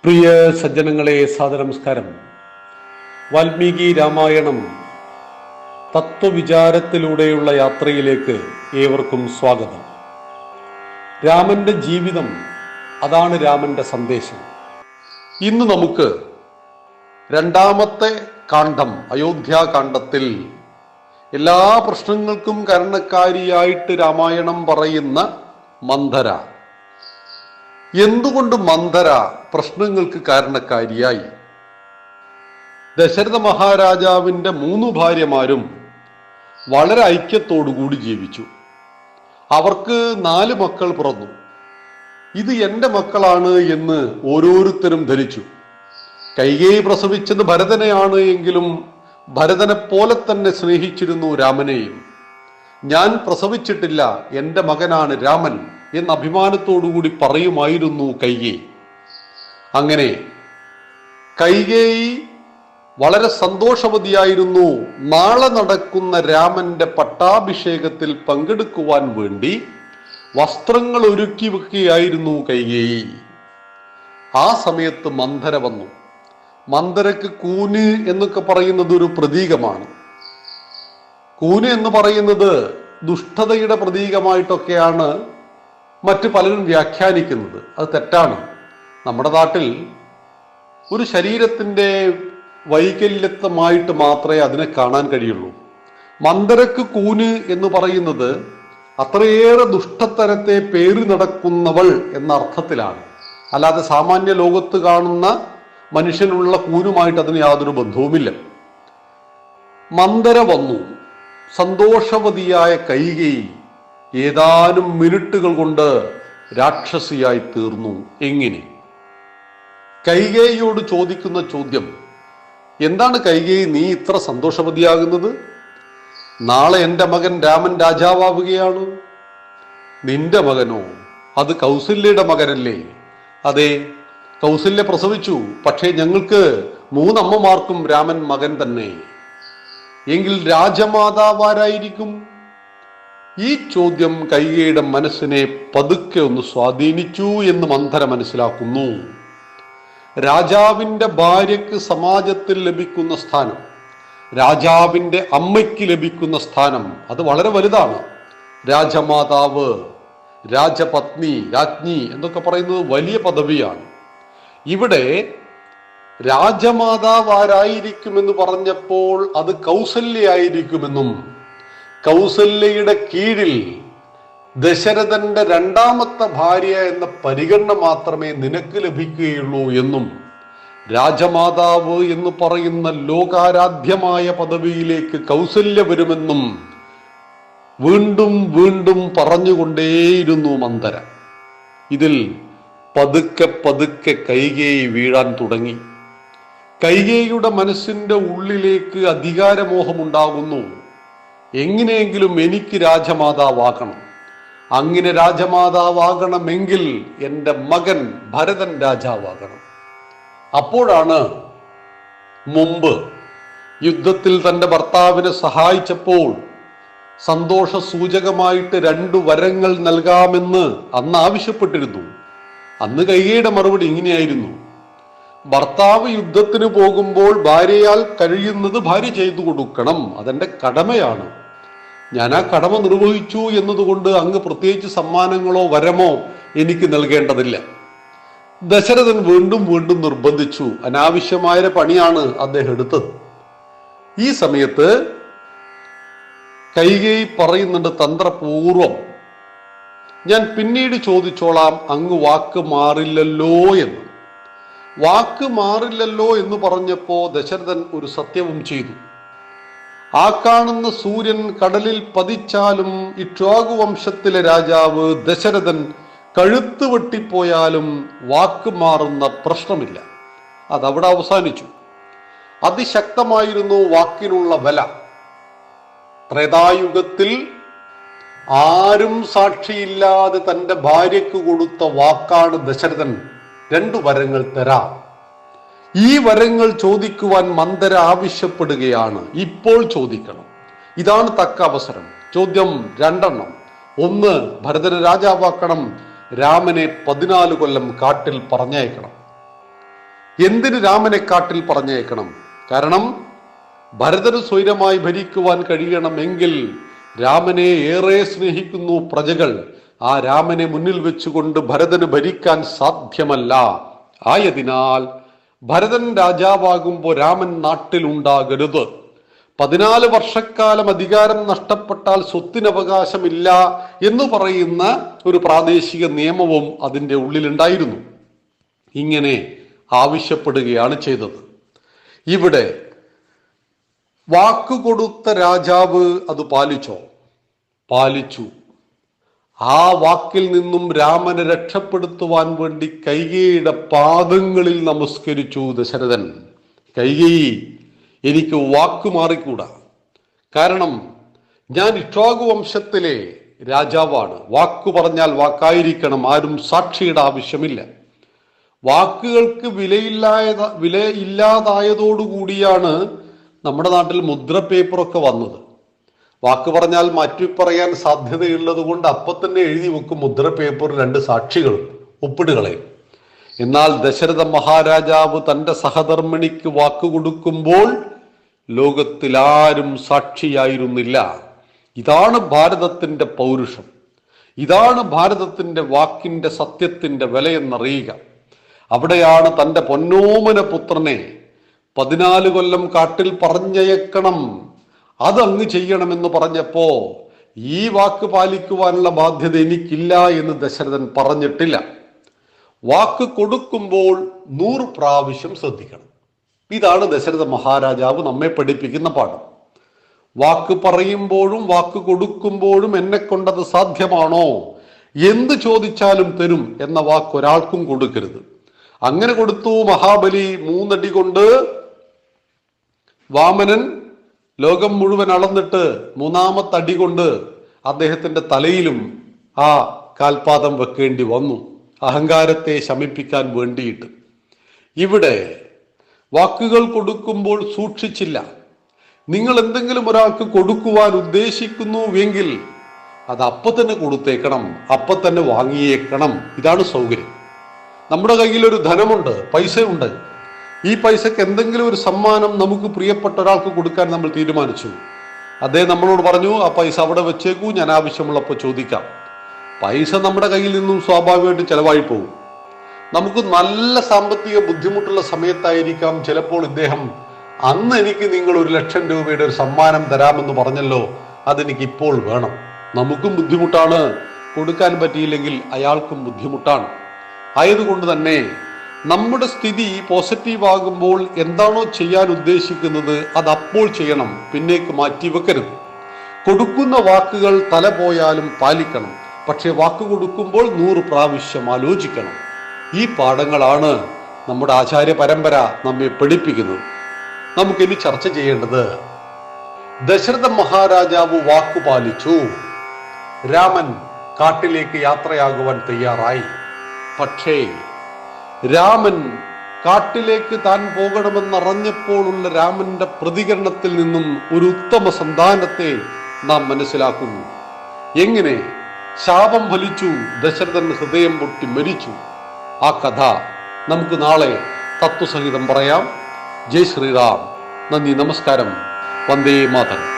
പ്രിയ സജ്ജനങ്ങളെ, സാദരനമസ്കാരം. വാൽമീകി രാമായണം തത്വവിചാരത്തിലൂടെയുള്ള യാത്രയിലേക്ക് ഏവർക്കും സ്വാഗതം. രാമന്റെ ജീവിതം, അതാണ് രാമന്റെ സന്ദേശം. ഇന്ന് നമുക്ക് രണ്ടാമത്തെ കാണ്ഡം, അയോധ്യാകാണ്ഡത്തിൽ എല്ലാ പ്രശ്നങ്ങൾക്കും കാരണക്കാരിയായിട്ട് രാമായണം പറയുന്ന മന്ധര, എന്തുകൊണ്ട് മന്ധര പ്രശ്നങ്ങൾക്ക് കാരണക്കാരിയായി? ദശരഥ മഹാരാജാവിൻ്റെ 3 ഭാര്യമാരും വളരെ ഐക്യത്തോടുകൂടി ജീവിച്ചു. അവർക്ക് 4 മക്കൾ പിറന്നു. ഇത് എൻ്റെ മക്കളാണ് എന്ന് ഓരോരുത്തരും ധരിച്ചു. കൈകേയി പ്രസവിച്ചത് ഭരതനെയാണ് എങ്കിലും ഭരതനെ പോലെ തന്നെ സ്നേഹിച്ചിരുന്നു രാമനെയും. ഞാൻ പ്രസവിച്ചിട്ടില്ല, എൻ്റെ മകനാണ് രാമൻ എന്ന അഭിമാനത്തോടുകൂടി പറയുമായിരുന്നു കൈകേയി. അങ്ങനെ കൈകേയി വളരെ സന്തോഷവതിയായിരുന്നു. നാളെ നടക്കുന്ന രാമന്റെ പട്ടാഭിഷേകത്തിൽ പങ്കെടുക്കുവാൻ വേണ്ടി വസ്ത്രങ്ങൾ ഒരുക്കി വെക്കുകയായിരുന്നു കൈകേയി. ആ സമയത്ത് മന്ധര വന്നു. മന്ധരക്ക് കൂന് എന്നൊക്കെ പറയുന്നത് ഒരു പ്രതീകമാണ്. കൂന് എന്ന് പറയുന്നത് ദുഷ്ടതയുടെ പ്രതീകമായിട്ടൊക്കെയാണ് മറ്റു പലരും വ്യാഖ്യാനിക്കുന്നത്. അത് തെറ്റാണ്. നമ്മുടെ നാട്ടിൽ ഒരു ശരീരത്തിൻ്റെ വൈകല്യത്വമായിട്ട് മാത്രമേ അതിനെ കാണാൻ കഴിയുള്ളൂ. മന്ധരക്ക് കൂന് എന്ന് പറയുന്നത് അത്രയേറെ ദുഷ്ടത്തരത്തെ പേറി നടക്കുന്നവൾ എന്ന അർത്ഥത്തിലാണ്. അല്ലാതെ സാമാന്യ ലോകത്ത് കാണുന്ന മനുഷ്യനുള്ള കൂനുമായിട്ട് അതിന് യാതൊരു ബന്ധവുമില്ല. മന്ധര വന്നു. സന്തോഷവതിയായ കൈകേയി ഏതാനും മിനിറ്റുകൾ കൊണ്ട് രാക്ഷസിയായി തീർന്നു. എങ്ങനെ? കൈകേയിയോട് ചോദിക്കുന്ന ചോദ്യം, എന്താണ് കൈകേയി നീ ഇത്ര സന്തോഷവതിയാകുന്നത്? നാളെ എൻ്റെ മകൻ രാമൻ രാജാവാവുകയാണ്. നിന്റെ മകനോ? അത് കൗസല്യയുടെ മകനല്ലേ? അതെ, കൗസല്യ പ്രസവിച്ചു. പക്ഷേ ഞങ്ങൾക്ക് 3 അമ്മമാർക്കും രാമൻ മകൻ തന്നെ. എങ്കിൽ രാജമാതാവാരായിരിക്കും? ഈ ചോദ്യം കൈകേയിയുടെ മനസ്സിനെ പതുക്കെ ഒന്ന് സ്വാധീനിച്ചു എന്ന് മന്ധര മനസ്സിലാക്കുന്നു. രാജാവിൻ്റെ ഭാര്യയ്ക്ക് സമാജത്തിൽ ലഭിക്കുന്ന സ്ഥാനം, രാജാവിൻ്റെ അമ്മയ്ക്ക് ലഭിക്കുന്ന സ്ഥാനം, അത് വളരെ വലുതാണ്. രാജമാതാവ്, രാജപത്നി, രാജ്ഞി എന്നൊക്കെ പറയുന്നത് വലിയ പദവിയാണ്. ഇവിടെ രാജമാതാവ് ആരായിരിക്കുമെന്ന് പറഞ്ഞപ്പോൾ അത് കൗസല്യായിരിക്കുമെന്നും കൗസല്യയുടെ കീഴിൽ ദശരഥന്റെ 2ാമത്തെ ഭാര്യ എന്ന പരിഗണന മാത്രമേ നിനക്ക് ലഭിക്കുകയുള്ളൂ എന്നും രാജമാതാവ് എന്ന് പറയുന്ന ലോകാരാധ്യമായ പദവിയിലേക്ക് കൗസല്യ വരുമെന്നും വീണ്ടും വീണ്ടും പറഞ്ഞുകൊണ്ടേയിരുന്നു മന്ധര. ഇതിൽ പതുക്കെ പതുക്കെ കൈകേയി വീഴാൻ തുടങ്ങി. കൈകേയിയുടെ മനസ്സിന്റെ ഉള്ളിലേക്ക് അധികാരമോഹമുണ്ടാകുന്നു. എങ്ങനെയെങ്കിലും എനിക്ക് രാജമാതാവാകണം. അങ്ങനെ രാജമാതാവാകണമെങ്കിൽ എൻ്റെ മകൻ ഭരതൻ രാജാവാകണം. അപ്പോഴാണ് മുമ്പ് യുദ്ധത്തിൽ തൻ്റെ ഭർത്താവിനെ സഹായിച്ചപ്പോൾ സന്തോഷ സൂചകമായിട്ട് 2 വരങ്ങൾ നൽകാമെന്ന് അന്ന് ആവശ്യപ്പെട്ടിരുന്നു. അന്ന് കൈകേയിയുടെ മറുപടി ഇങ്ങനെയായിരുന്നു: ഭർത്താവ് യുദ്ധത്തിന് പോകുമ്പോൾ ഭാര്യയാൽ കഴിയുന്നത് ഭാര്യ ചെയ്തു കൊടുക്കണം, അതെൻ്റെ കടമയാണ്. ഞാൻ ആ കടമ നിർവഹിച്ചു എന്നതുകൊണ്ട് അങ്ങ് പ്രത്യേകിച്ച് സമ്മാനങ്ങളോ വരമോ എനിക്ക് നൽകേണ്ടതില്ല. ദശരഥൻ വീണ്ടും വീണ്ടും നിർബന്ധിച്ചു. അനാവശ്യമായ പണിയാണ് അദ്ദേഹം എടുത്തത്. ഈ സമയത്ത് കൈകേയി പറയുന്നുണ്ട് തന്ത്രപൂർവം, ഞാൻ പിന്നീട് ചോദിച്ചോളാം, അങ്ങ് വാക്ക് മാറില്ലല്ലോ എന്ന്. വാക്ക് മാറില്ലല്ലോ എന്ന് പറഞ്ഞപ്പോ ദശരഥൻ ഒരു സത്യവും ചെയ്തു. ആ കാണുന്ന സൂര്യൻ കടലിൽ പതിച്ചാലും ഇക്ഷ്വാകു വംശത്തിലെ രാജാവ് ദശരഥൻ കഴുത്ത് വെട്ടിപ്പോയാലും വാക്ക് മാറുന്ന പ്രശ്നമില്ല. അതവിടെ അവസാനിച്ചു. അതിശക്തമായിരുന്നു വാക്കിനുള്ള ബല. ത്രേതായുഗത്തിൽ ആരും സാക്ഷിയില്ലാതെ തൻ്റെ ഭാര്യയ്ക്ക് കൊടുത്ത വാക്കാണ് ദശരഥൻ 2 വരങ്ങൾ തരാം. ഈ വരങ്ങൾ ചോദിക്കുവാൻ മന്ധര ആവശ്യപ്പെടുകയാണ്. ഇപ്പോൾ ചോദിക്കണം, ഇതാണ് തക്ക അവസരം. ചോദ്യം 2 1, ഭരതനെ രാജാവാക്കണം. രാമനെ 14 കൊല്ലം കാട്ടിൽ പറഞ്ഞയക്കണം. എന്തിന് രാമനെ കാട്ടിൽ പറഞ്ഞേക്കണം? കാരണം ഭരതന് സ്വൈരമായി ഭരിക്കുവാൻ കഴിയണമെങ്കിൽ രാമനെ ഏറെ സ്നേഹിക്കുന്നു പ്രജകൾ. ആ രാമനെ മുന്നിൽ വെച്ചുകൊണ്ട് ഭരതന് ഭരിക്കാൻ സാധ്യമല്ല. ആയതിനാൽ ഭരതൻ രാജാവാകുമ്പോൾ രാമൻ നാട്ടിലുണ്ടാകരുത്. 14 വർഷക്കാലം അധികാരം നഷ്ടപ്പെട്ടാൽ സ്വത്തിന് അവകാശമില്ല എന്ന് പറയുന്ന ഒരു പ്രാദേശിക നിയമവും അതിൻ്റെ ഉള്ളിലുണ്ടായിരുന്നു. ഇങ്ങനെ ആവശ്യപ്പെടുകയാണ് ചെയ്തത്. ഇവിടെ വാക്കുകൊടുത്ത രാജാവ് അത് പാലിച്ചോ? പാലിച്ചു. ആ വാക്കിൽ നിന്നും രാമനെ രക്ഷപ്പെടുത്തുവാൻ വേണ്ടി കൈകേയിയുടെ പാദങ്ങളിൽ നമസ്കരിച്ചു ദശരഥൻ. കൈകേയി, എനിക്ക് വാക്ക് മാറിക്കൂടാ. കാരണം ഞാൻ ഇക്ഷ്വാകു വംശത്തിലെ രാജാവാണ്. വാക്കു പറഞ്ഞാൽ വാക്കായിരിക്കണം. ആരും സാക്ഷിയുടെ ആവശ്യമില്ല. വാക്കുകൾക്ക് വിലയില്ലാതായതോടുകൂടിയാണ് നമ്മുടെ നാട്ടിൽ മുദ്ര പേപ്പറൊക്കെ വന്നത്. വാക്ക് പറഞ്ഞാൽ മാറ്റി പറയാൻ സാധ്യതയുള്ളത് കൊണ്ട് അപ്പം തന്നെ എഴുതി വെക്കും മുദ്ര പേപ്പറിൽ 2 സാക്ഷികളും ഒപ്പിടുകളെയും. എന്നാൽ ദശരഥ മഹാരാജാവ് തൻ്റെ സഹധർമ്മിണിക്ക് വാക്ക് കൊടുക്കുമ്പോൾ ലോകത്തിലാരും സാക്ഷിയായിരുന്നില്ല. ഇതാണ് ഭാരതത്തിൻ്റെ പൗരുഷം. ഇതാണ് ഭാരതത്തിൻ്റെ വാക്കിൻ്റെ സത്യത്തിൻ്റെ വിലയെന്നറിയുക. അവിടെയാണ് തൻ്റെ പൊന്നോമന പുത്രനെ 14 കൊല്ലം കാട്ടിൽ പറഞ്ഞയക്കണം, അതങ്ങ് ചെയ്യണമെന്ന് പറഞ്ഞപ്പോ ഈ വാക്ക് പാലിക്കുവാനുള്ള ബാധ്യത എനിക്കില്ല എന്ന് ദശരഥൻ പറഞ്ഞിട്ടില്ല. വാക്ക് കൊടുക്കുമ്പോൾ 100 പ്രാവശ്യം ശ്രദ്ധിക്കണം. ഇതാണ് ദശരഥ മഹാരാജാവ് നമ്മെ പഠിപ്പിക്കുന്ന പാഠം. വാക്ക് പറയുമ്പോഴും വാക്ക് കൊടുക്കുമ്പോഴും എന്നെ കൊണ്ടത് സാധ്യമാണോ, എന്ത് ചോദിച്ചാലും തരും എന്ന വാക്ക് ഒരാൾക്കും കൊടുക്കരുത്. അങ്ങനെ കൊടുത്തു മഹാബലി. 3 അടി കൊണ്ട് വാമനൻ ലോകം മുഴുവൻ അളന്നിട്ട് 3-ാമത്തെ അടി കൊണ്ട് അദ്ദേഹത്തിന്റെ തലയിലും ആ കാൽപാദം വെക്കേണ്ടി വന്നു, അഹങ്കാരത്തെ ശമിപ്പിക്കാൻ വേണ്ടിയിട്ട്. ഇവിടെ വാക്കുകൾ കൊടുക്കുമ്പോൾ സൂക്ഷിച്ചില്ല. നിങ്ങൾ എന്തെങ്കിലും ഒരാൾക്ക് കൊടുക്കുവാൻ ഉദ്ദേശിക്കുന്നുവെങ്കിൽ അത് അപ്പം തന്നെ കൊടുത്തേക്കണം, അപ്പം തന്നെ വാങ്ങിയേക്കണം. ഇതാണ് സൗകര്യം. നമ്മുടെ കയ്യിൽ ഒരു ധനമുണ്ട്, പൈസയുണ്ട്. ഈ പൈസക്ക് എന്തെങ്കിലും ഒരു സമ്മാനം നമുക്ക് പ്രിയപ്പെട്ട ഒരാൾക്ക് കൊടുക്കാൻ നമ്മൾ തീരുമാനിച്ചു. അദ്ദേഹം നമ്മളോട് പറഞ്ഞു, ആ പൈസ അവിടെ വെച്ചേക്കൂ, ഞാൻ ആവശ്യമുള്ളപ്പോൾ ചോദിക്കാം. പൈസ നമ്മുടെ കയ്യിൽ നിന്നും സ്വാഭാവികമായിട്ട് ചെലവായി പോകും. നമുക്ക് നല്ല സാമ്പത്തിക ബുദ്ധിമുട്ടുള്ള സമയത്തായിരിക്കാം ചിലപ്പോൾ ഇദ്ദേഹം, അന്ന് എനിക്ക് നിങ്ങൾ 1,00,000 രൂപയുടെ ഒരു സമ്മാനം തരാമെന്ന് പറഞ്ഞല്ലോ, അതെനിക്ക് ഇപ്പോൾ വേണം. നമുക്കും ബുദ്ധിമുട്ടാണ്, കൊടുക്കാൻ പറ്റിയില്ലെങ്കിൽ അയാൾക്കും ബുദ്ധിമുട്ടാണ്. ആയതുകൊണ്ട് തന്നെ നമ്മുടെ സ്ഥിതി പോസിറ്റീവ് ആകുമ്പോൾ എന്താണോ ചെയ്യാൻ ഉദ്ദേശിക്കുന്നത് അത് അപ്പോൾ ചെയ്യണം, പിന്നേക്ക് മാറ്റി വെക്കരുത്. കൊടുക്കുന്ന വാക്കുകൾ തല പോയാലും പാലിക്കണം. പക്ഷെ വാക്ക് കൊടുക്കുമ്പോൾ 100 പ്രാവശ്യം ആലോചിക്കണം. ഈ പാഠങ്ങളാണ് നമ്മുടെ ആചാര്യ പരമ്പര നമ്മെ പഠിപ്പിക്കുന്നത്. നമുക്കിനി ചർച്ച ചെയ്യേണ്ടത്, ദശരഥ മഹാരാജാവ് വാക്കു പാലിച്ചു. രാമൻ കാട്ടിലേക്ക് യാത്രയാകുവാൻ തയ്യാറായി. പക്ഷേ രാമൻ കാട്ടിലേക്ക് താൻ പോകണമെന്നറിഞ്ഞപ്പോഴുള്ള രാമന്റെ പ്രതികരണത്തിൽ നിന്നും ഒരു ഉത്തമ സന്താനത്തെ നാം മനസ്സിലാക്കുന്നു. എങ്ങനെ ശാപം ഫലിച്ചു, ദശരഥൻ ഹൃദയം പൊട്ടി മരിച്ചു. ആ കഥ നമുക്ക് നാളെ തത്വസഹിതം പറയാം. ജയ് ശ്രീറാം. നന്ദി, നമസ്കാരം. വന്ദേ മാതരം.